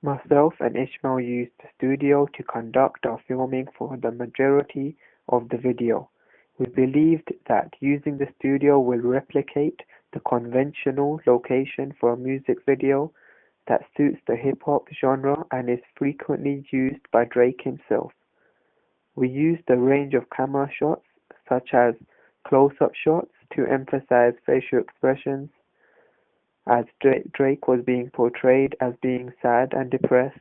Myself and Ismael used the studio to conduct our filming for the majority of the video. We believed that using the studio will replicate the conventional location for a music video that suits the hip-hop genre and is frequently used by Drake himself. We used a range of camera shots, such as close-up shots, to emphasize facial expressions, as Drake was being portrayed as being sad and depressed,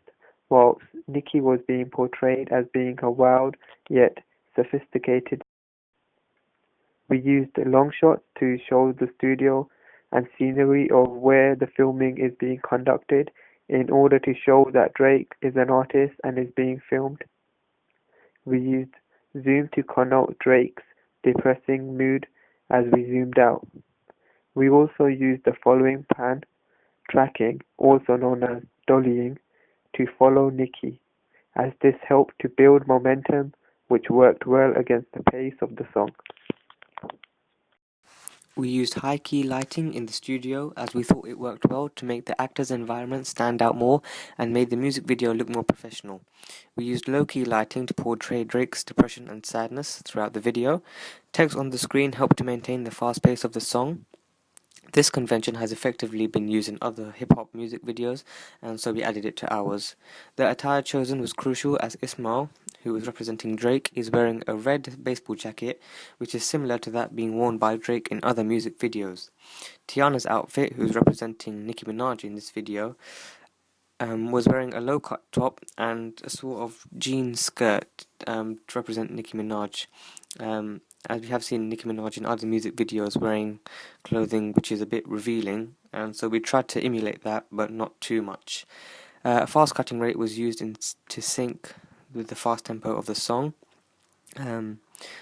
whilst Nicki was being portrayed as being a wild yet sophisticated. We used long shots to show the studio and scenery of where the filming is being conducted in order to show that Drake is an artist and is being filmed. We used zoom to connote Drake's depressing mood as we zoomed out. We also used the following pan tracking, also known as dollying, to follow Nicki, as this helped to build momentum which worked well against the pace of the song. We used high-key lighting in the studio as we thought it worked well to make the actor's environment stand out more and made the music video look more professional. We used low-key lighting to portray Drake's depression and sadness throughout the video. Text on the screen helped to maintain the fast pace of the song. This convention has effectively been used in other hip-hop music videos, and so we added it to ours. The attire chosen was crucial as Ismael, who is representing Drake, is wearing a red baseball jacket, which is similar to that being worn by Drake in other music videos. Tiana's outfit, who is representing Nicki Minaj in this video, was wearing a low-cut top and a sort of jean skirt to represent Nicki Minaj. As we have seen Nicki Minaj in other music videos wearing clothing which is a bit revealing, and so we tried to emulate that, but not too much. A fast cutting rate was used to sync with the fast tempo of the song.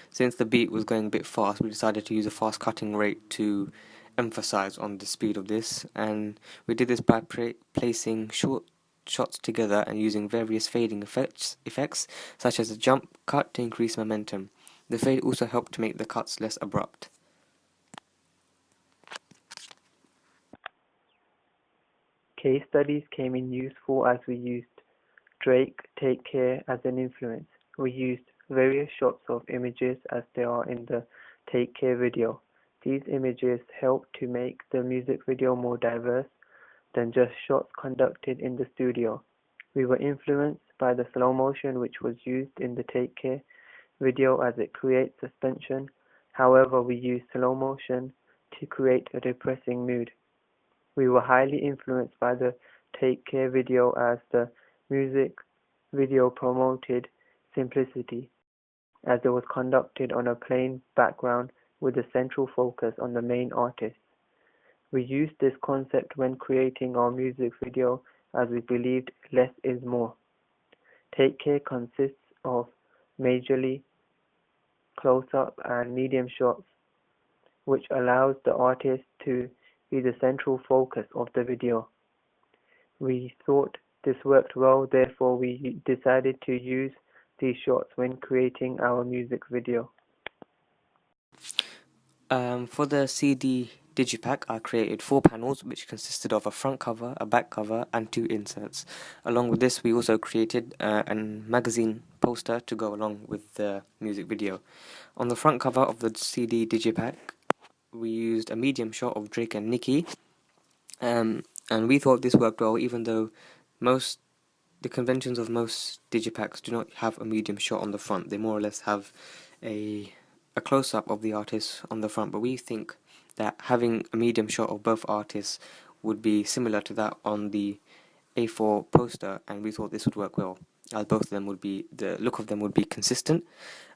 Since the beat was going a bit fast, we decided to use a fast cutting rate to emphasize on the speed of this, and we did this by placing short shots together and using various fading effects such as a jump cut to increase momentum. The fade also helped to make the cuts less abrupt. Case studies came in useful as we used Drake Take Care as an influence. We used various shots of images as they are in the Take Care video. These images helped to make the music video more diverse than just shots conducted in the studio. We were influenced by the slow motion which was used in the Take Care video as it creates suspension. However, we used slow motion to create a depressing mood. We were highly influenced by the Take Care video as the music video promoted simplicity, as it was conducted on a plain background with a central focus on the main artist. We used this concept when creating our music video as we believed less is more. Take Care consists of majorly close-up and medium shots, which allows the artist to be the central focus of the video. We thought this worked well, therefore we decided to use these shots when creating our music video. For the CD digipack, I created 4 panels which consisted of a front cover, a back cover and 2 inserts. Along with this, we also created a magazine poster to go along with the music video. On the front cover of the CD digipack, we used a medium shot of Drake and Nicki, and we thought this worked well, even though the conventions of most digipacks do not have a medium shot on the front. They more or less have a close-up of the artist on the front, but we think that having a medium shot of both artists would be similar to that on the A4 poster, and we thought this would work well, as both of them would be, the look of them would be consistent.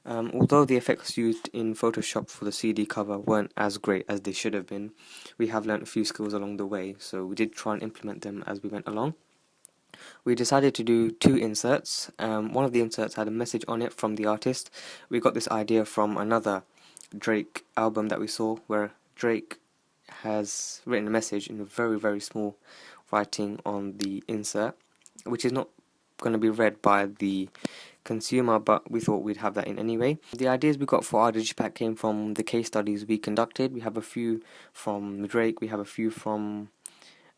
Although the effects used in Photoshop for the CD cover weren't as great as they should have been, we have learnt a few skills along the way, so we did try and implement them as we went along. We decided to do 2 inserts. One of the inserts had a message on it from the artist. We got this idea from another Drake album that we saw, where Drake has written a message in a very, very small writing on the insert, which is not going to be read by the consumer, but we thought we'd have that in anyway. The ideas we got for our digipack came from the case studies we conducted. We have a few from Drake, we have a few from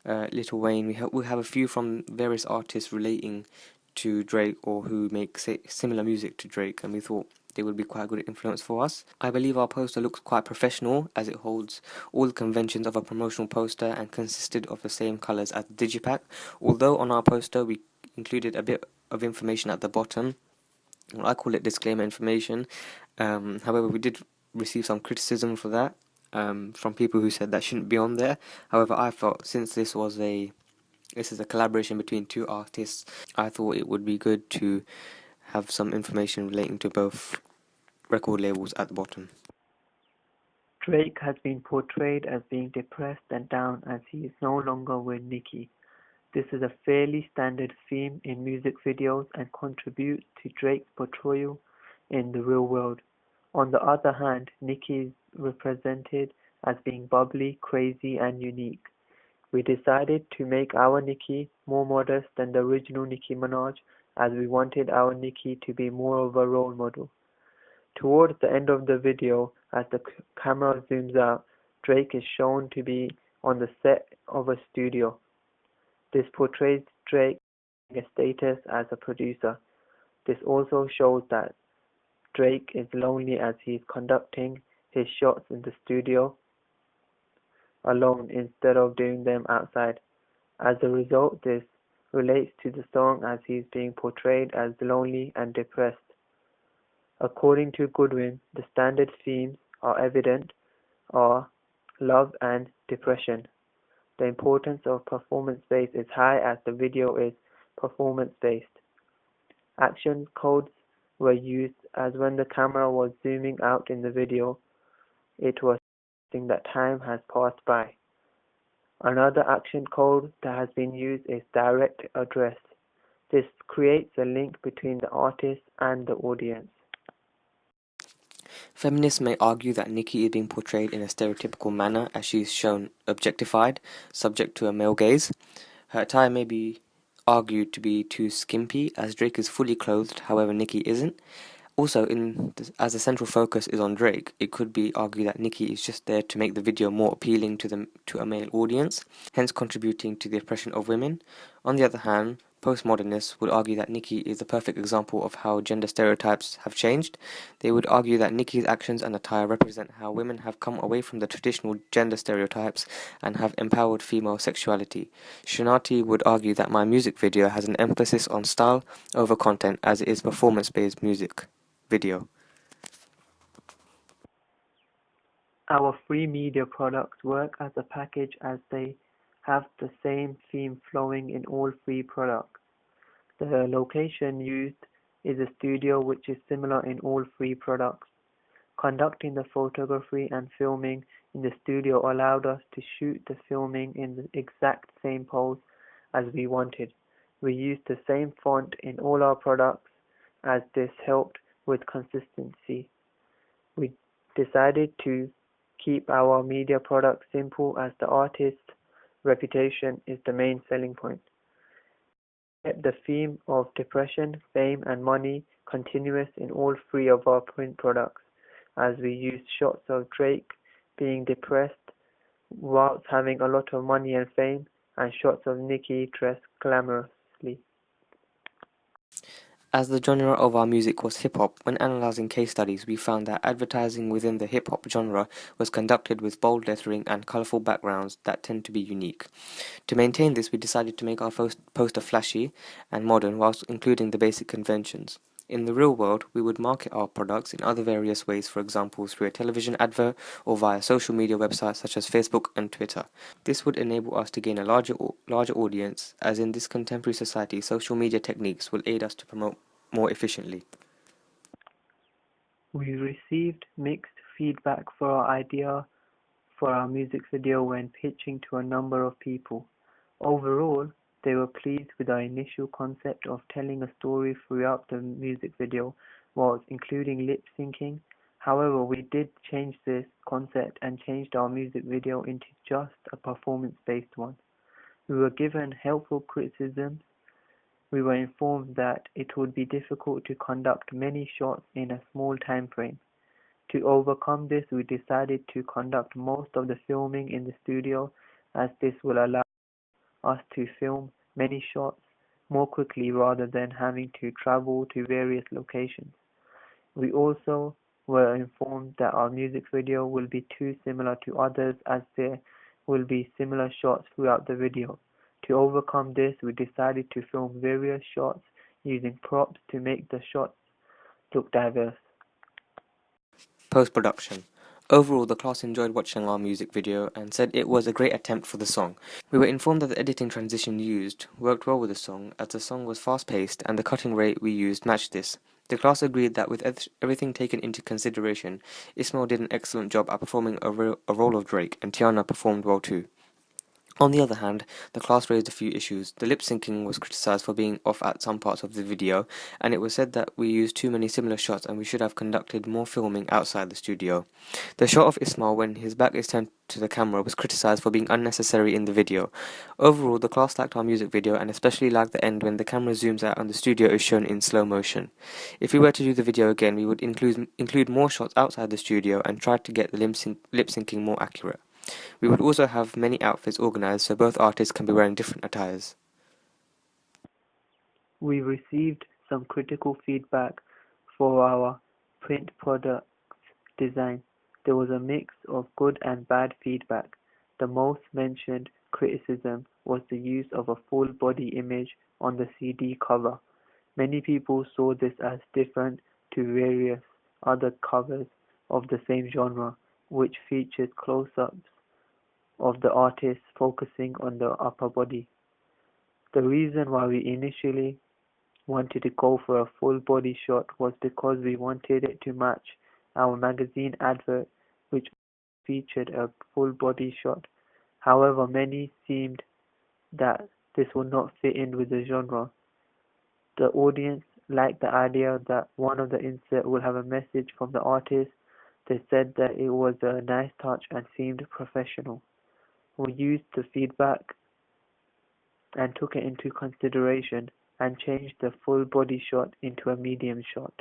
Lil Wayne. We have a few from various artists relating to Drake or who make similar music to Drake, and we thought they would be quite a good influence for us. I believe our poster looks quite professional as it holds all the conventions of a promotional poster and consisted of the same colours as the digipack, although on our poster we included a bit of information at the bottom. Well, I call it disclaimer information. However, we did receive some criticism for that from people who said that shouldn't be on there. However, I felt since this is a collaboration between two artists, I thought it would be good to have some information relating to both record labels at the bottom. Drake has been portrayed as being depressed and down as he is no longer with Nicki. This is a fairly standard theme in music videos and contributes to Drake's portrayal in the real world. On the other hand, Nicki is represented as being bubbly, crazy, and unique. We decided to make our Nicki more modest than the original Nicki Minaj, as we wanted our Nicki to be more of a role model. Towards the end of the video, as the camera zooms out, Drake is shown to be on the set of a studio. This portrays Drake's status as a producer. This also shows that Drake is lonely as he is conducting his shots in the studio alone instead of doing them outside. As a result, this relates to the song as he is being portrayed as lonely and depressed. According to Goodwin, the standard themes are evident are love and depression. The importance of performance-based is high as the video is performance-based. Action codes were used as when the camera was zooming out in the video, it was suggesting that time has passed by. Another action code that has been used is direct address. This creates a link between the artist and the audience. Feminists may argue that Nicki is being portrayed in a stereotypical manner as she is shown objectified, subject to a male gaze. Her attire may be argued to be too skimpy as Drake is fully clothed, however Nicki isn't. Also, as the central focus is on Drake, it could be argued that Nicki is just there to make the video more appealing to a male audience, hence contributing to the oppression of women. On the other hand, postmodernists would argue that Nicki is the perfect example of how gender stereotypes have changed. They would argue that Nicki's actions and attire represent how women have come away from the traditional gender stereotypes and have empowered female sexuality. Shinati would argue that my music video has an emphasis on style over content as it is performance-based music video. Our free media products work as a package as they have the same theme flowing in all free products. The location used is a studio which is similar in all free products. Conducting the photography and filming in the studio allowed us to shoot the filming in the exact same pose as we wanted. We used the same font in all our products as this helped with consistency. We decided to keep our media products simple as the artist's reputation is the main selling point. Kept the theme of depression, fame, and money continuous in all three of our print products, as we used shots of Drake being depressed whilst having a lot of money and fame, and shots of Nicki dressed glamorously. As the genre of our music was hip-hop, when analysing case studies we found that advertising within the hip-hop genre was conducted with bold lettering and colourful backgrounds that tend to be unique. To maintain this, we decided to make our poster flashy and modern whilst including the basic conventions. In the real world, we would market our products in other various ways, for example through a television advert or via social media websites such as Facebook and Twitter. This would enable us to gain a larger audience, as in this contemporary society, social media techniques will aid us to promote more efficiently. We received mixed feedback for our idea for our music video when pitching to a number of people. Overall, they were pleased with our initial concept of telling a story throughout the music video whilst including lip syncing. However, we did change this concept and changed our music video into just a performance-based one. We were given helpful criticisms. We were informed that it would be difficult to conduct many shots in a small time frame. To overcome this, we decided to conduct most of the filming in the studio, as this will allow us to film many shots more quickly rather than having to travel to various locations. We also were informed that our music video will be too similar to others as there will be similar shots throughout the video. To overcome this, we decided to film various shots using props to make the shots look diverse. Post-production. Overall, the class enjoyed watching our music video and said it was a great attempt for the song. We were informed that the editing transition used worked well with the song, as the song was fast-paced and the cutting rate we used matched this. The class agreed that with everything taken into consideration, Ismael did an excellent job at performing a role of Drake, and Tiana performed well too. On the other hand, the class raised a few issues. The lip-syncing was criticized for being off at some parts of the video, and it was said that we used too many similar shots and we should have conducted more filming outside the studio. The shot of Ismail when his back is turned to the camera was criticized for being unnecessary in the video. Overall, the class liked our music video and especially liked the end when the camera zooms out and the studio is shown in slow motion. If we were to do the video again, we would include more shots outside the studio and try to get the lip-syncing more accurate. We would also have many outfits organized so both artists can be wearing different attires. We received some critical feedback for our print product's design. There was a mix of good and bad feedback. The most mentioned criticism was the use of a full body image on the CD cover. Many people saw this as different to various other covers of the same genre, which featured close-ups of the artist focusing on the upper body. The reason why we initially wanted to go for a full body shot was because we wanted it to match our magazine advert, which featured a full body shot. However, many seemed that this would not fit in with the genre. The audience liked the idea that one of the inserts will have a message from the artist. They said that it was a nice touch and seemed professional. We used the feedback and took it into consideration and changed the full body shot into a medium shot.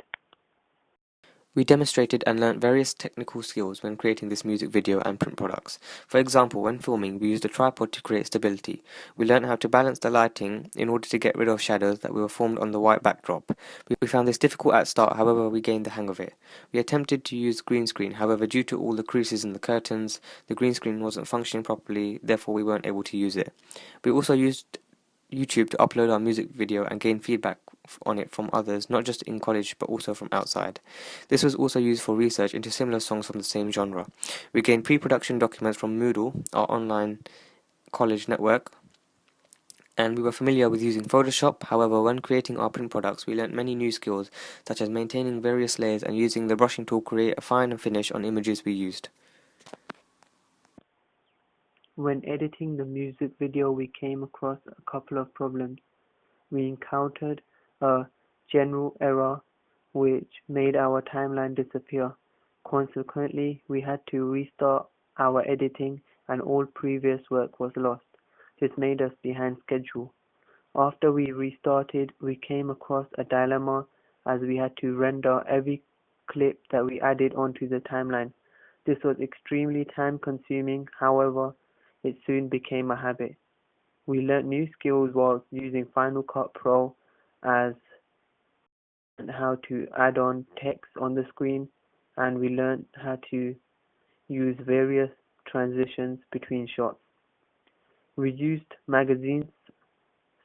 We demonstrated and learnt various technical skills when creating this music video and print products. For example, when filming, we used a tripod to create stability. We learnt how to balance the lighting in order to get rid of shadows that were formed on the white backdrop. We found this difficult at start, however we gained the hang of it. We attempted to use green screen, however due to all the creases in the curtains, the green screen wasn't functioning properly, therefore we weren't able to use it. We also used YouTube to upload our music video and gain feedback on it from others, not just in college but also from outside. This was also used for research into similar songs from the same genre. We gained pre-production documents from Moodle, our online college network, and we were familiar with using Photoshop. However, when creating our print products, we learnt many new skills, such as maintaining various layers and using the brushing tool to create a fine finish on images we used. When editing the music video, we came across a couple of problems. We encountered a general error which made our timeline disappear. Consequently, we had to restart our editing and all previous work was lost. This made us behind schedule. After we restarted, we came across a dilemma as we had to render every clip that we added onto the timeline. This was extremely time consuming, however, it soon became a habit. We learnt new skills while using Final Cut Pro, as how to add on text on the screen, and we learnt how to use various transitions between shots. We used magazines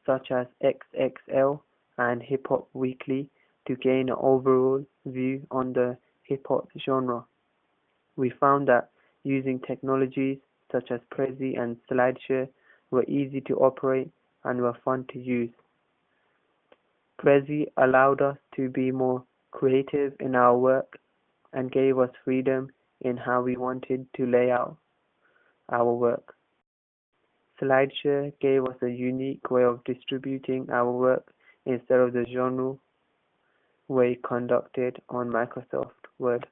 such as XXL and Hip Hop Weekly to gain an overall view on the hip hop genre. We found that using technologies such as Prezi and SlideShare were easy to operate and were fun to use. Prezi allowed us to be more creative in our work and gave us freedom in how we wanted to lay out our work. SlideShare gave us a unique way of distributing our work instead of the genre way conducted on Microsoft Word.